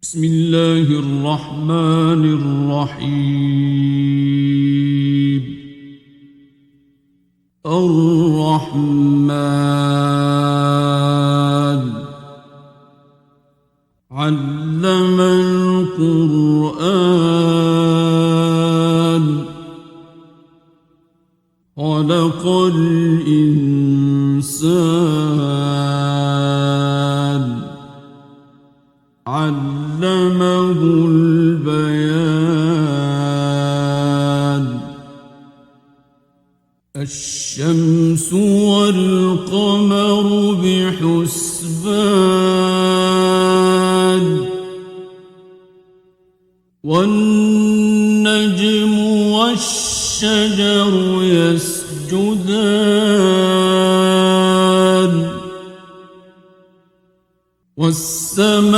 بسم الله الرحمن الرحيم. الرحمن علم القرآن خلق الإنسان علمه البيان. الشمس والقمر بحسبان والنجم والشجر يسجدان والسماء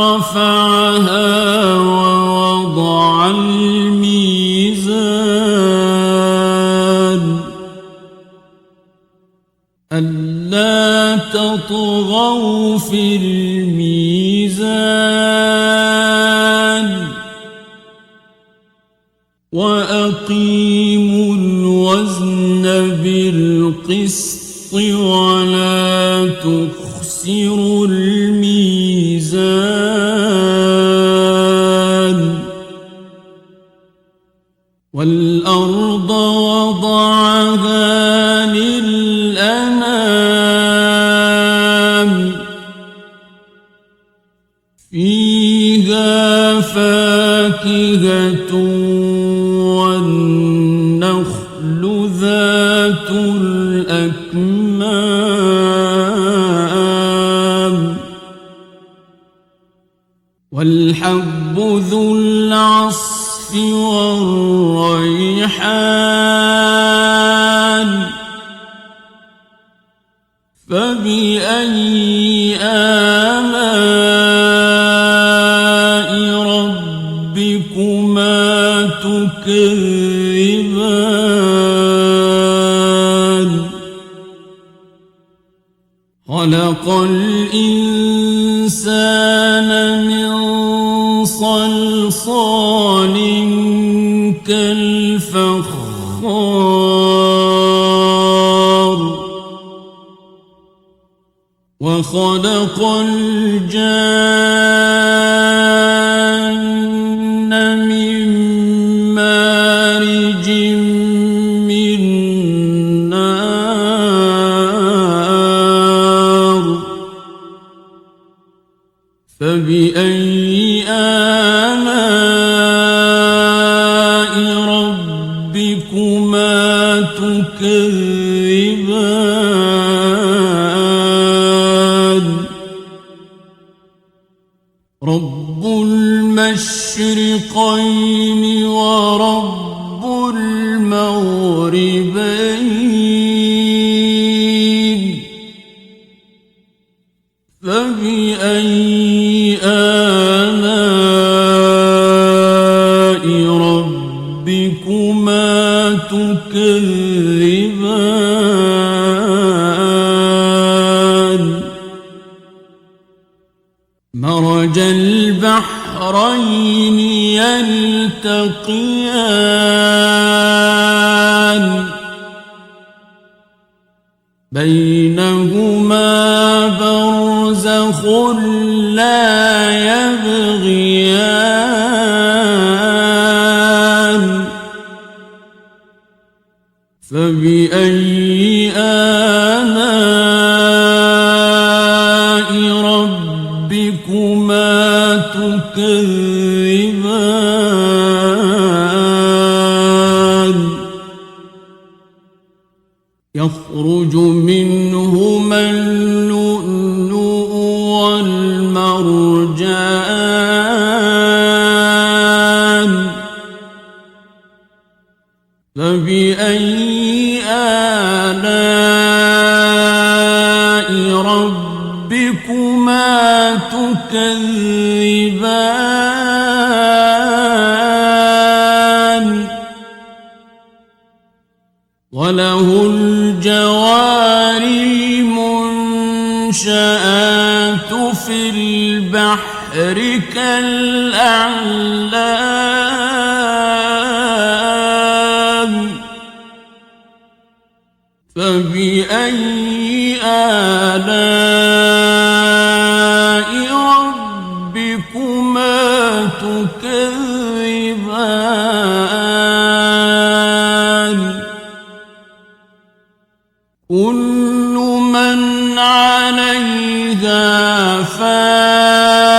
رفعها ووضع الميزان ألا تطغوا في الميزان وأقيموا الوزن بالقسط ولا تخسروا الميزان والأرض وضعها للأنام فيها فاكهة والنخل ذات الأكمام والحب ذو العصف والريحان فبأي آلاء ربكما تكذبان خلق الإنسان من صلصال كالفخار وخلق الجان من مارج من نار فبأي آلاء ربكما تكذبان رب المشرقين ورب المغربين فبأي آلاء ربكما تكذبان مرج البحرين يلتقيان بينهما برزخ لا يبغيان فبأي آلاء ربكما تكذبان يخرج منهما اللؤلؤ والمرجان فبأي آلاء ربكما تكذبان وله الجوار المنشآت في في البحر كالأعلام فبأي آلاء ربكما تكذبان كل من عليها فان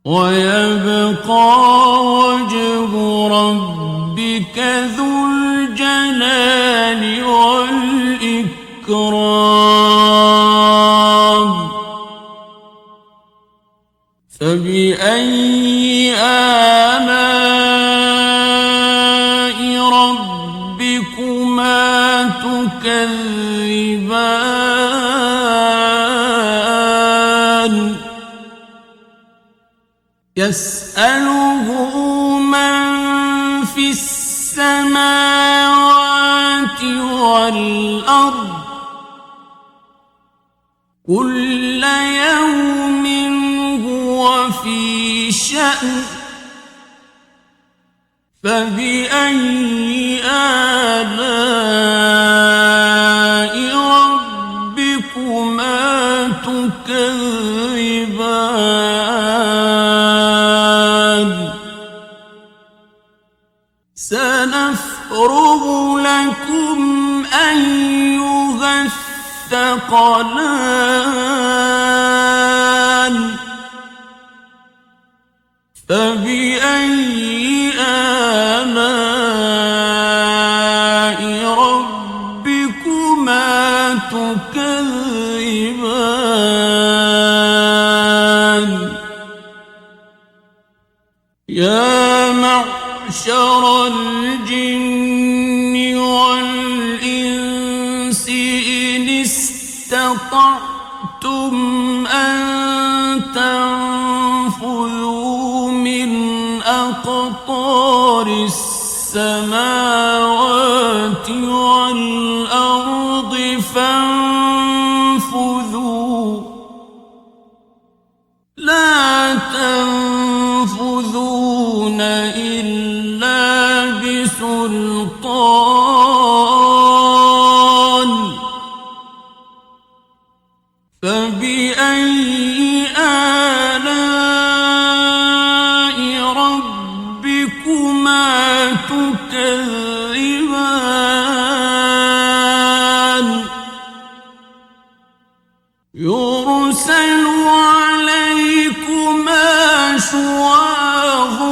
ويبقى وجه ربك ذو الجلال والإكرام فبأي آلاء ربكما تكذبان يسأله من في السماوات والأرض كل يوم هو في شأن فبأي آلاء ربكما تكذبان سنفرغ لكم أيها الثقلان فبأي آلاء ربكما تكذبان يا معشر الجن والإنس إن استطعتم أن تنفذوا من أقطار السماوات والأرض فانفذوا لا تنفذون إلا بسلطان فبأي آلاء ربكما تكذبان يرسل عليكما شواظ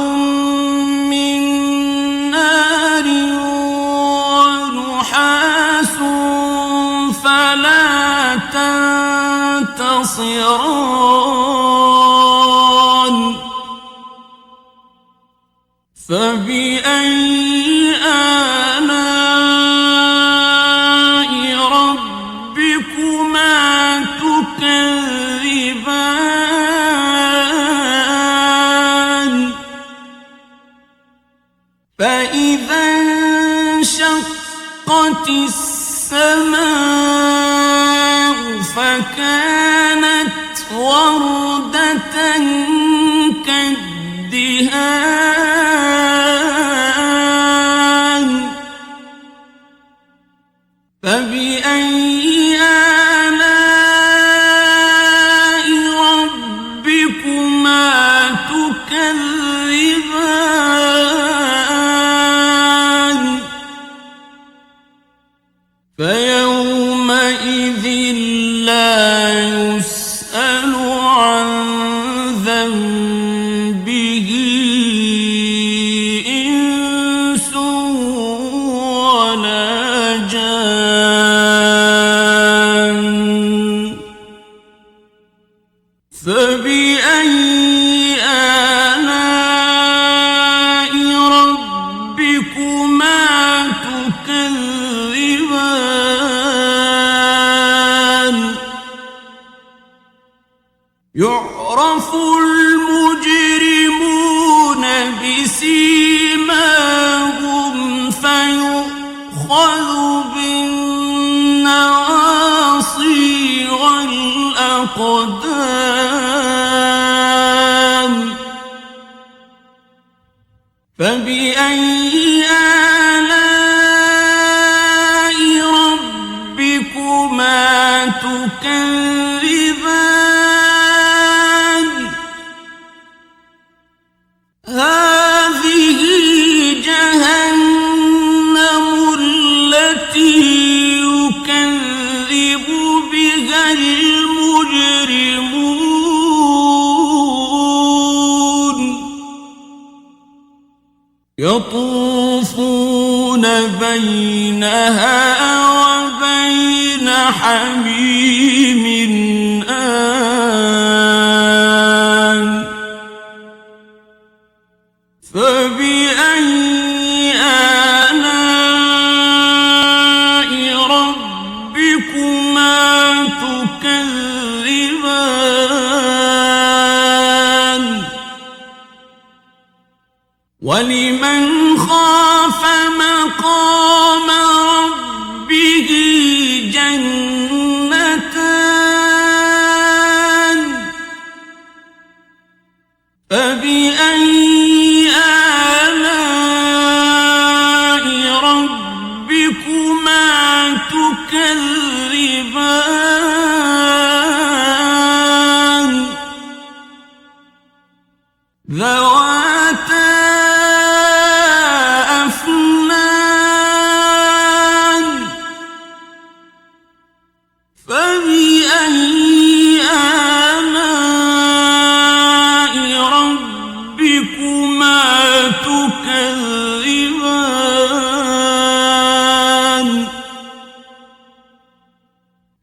من نار ونحاس فلا تنتصران فبأي آلاء ربكما تكذبان فإذا انشقت السماء فكانت وردة كالدهان فبأي آلاء ربكما تكذبان فيومئذ لا يسأل عن ذنبه إنس ولا جان فبأي آلاء ربكما تكذبان يعرف المجرمون بسيماهم فيؤخذ بالنواصي الأقدام فبأي آلاء ربكما تكذبان هذه جهنم التي يكذب بها المجرمون يطوفون بينها وبين حميم آن فبأي آلاء ربكما تكذبان ولمن خاف مقام ربه جنتان فبأي آلاء ربكما تكذبان ذواتا أفنان فبأي آلاء ربكما تكذبان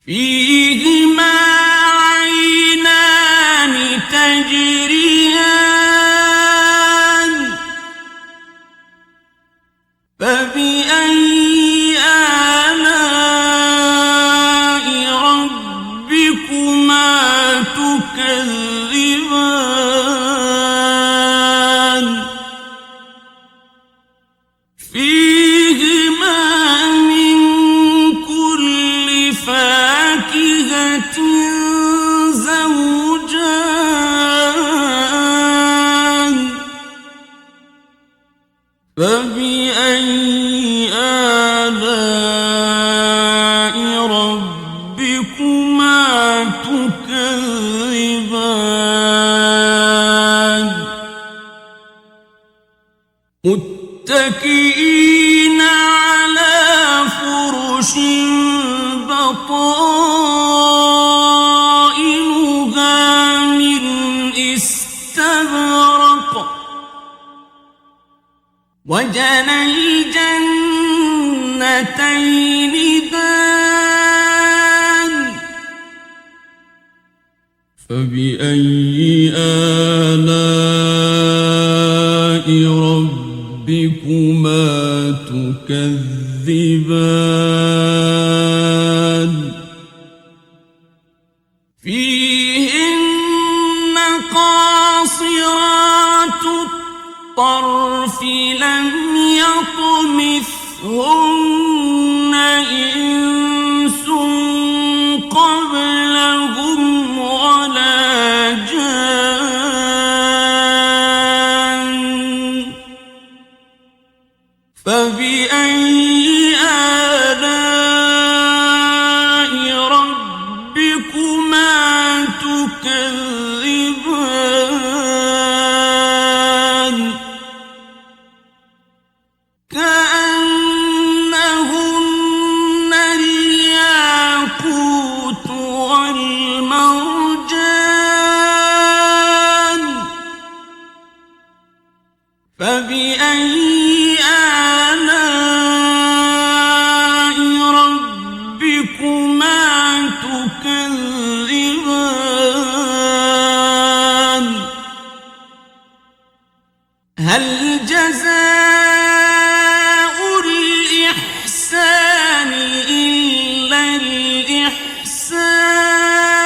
فيهما عينان تجريان فبأي آلاء ربكما تكذبان فيهما من كل فاكهة زوجان فبأي آلاء ربكما تكذبان متكئين على فرش بطائنها من استبرق وجنى الجنتين دان فبأي آلاء ربكما تكذبان فيهن قاصرات الطرف لم يطمثهن إنس قبلهم ولا جان فبأي آلاء ربكما تكذبان كأنهن الياقوت والمرجان فبأي آلاء ربكما تكذبان هل جزاء الإحسان إلا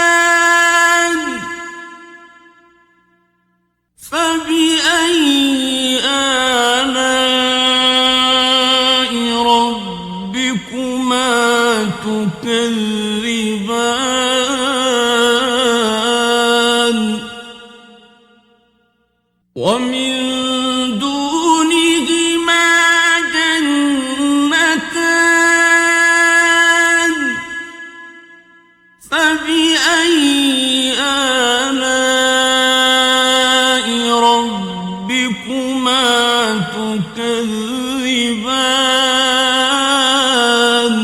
الإحسان فبأي آلاء ربكما تكذبان ومن دونهما جنتان فبأي آلاء ربكما تكذبان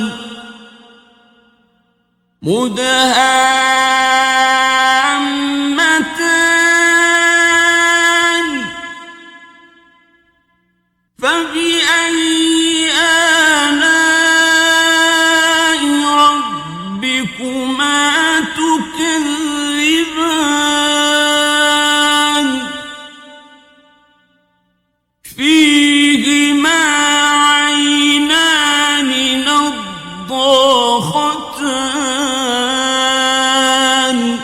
مدهامتان فبأي آلاء ربكما تكذبان فيهما عينان نضاختان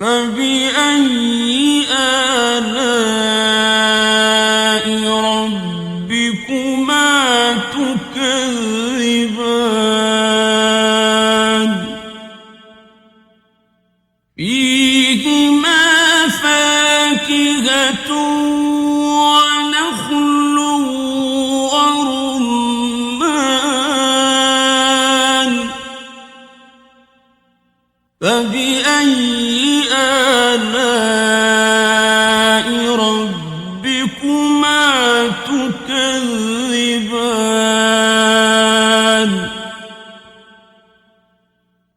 فبأي آلاء ربكما تكذبان فيهما فاكهة ونخل ورمان فبأي آلاء ربكما تكذبان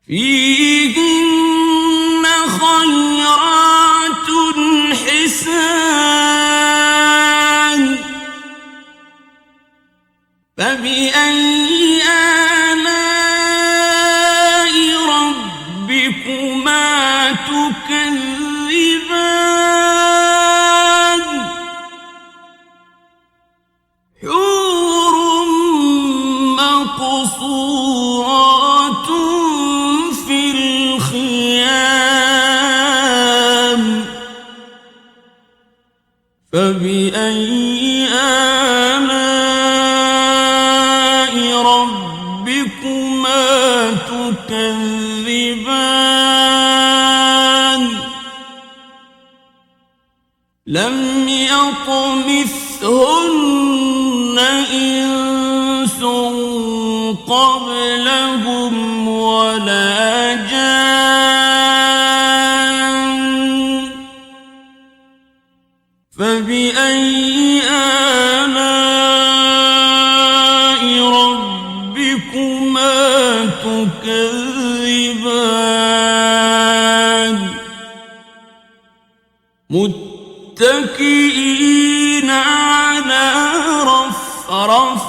فيهن خيرات حسان فبأي آلاء ربكما تكذبان حور مقصورات في الخيام فبأي آلاء ربكما تكذبان لم يطمثهن إنس قبلهم ولا جان فبأي آلاء ربكما تكذبان متكئين على رفرف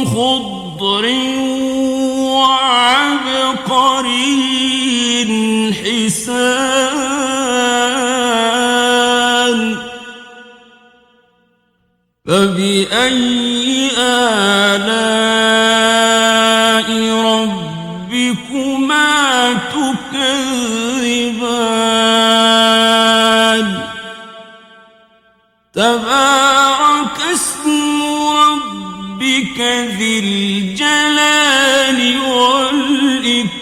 خضر وعبقري حسان فبأي آلاء ربكما تكذبان تبارك اسم ربك ذي الجلال والإكرام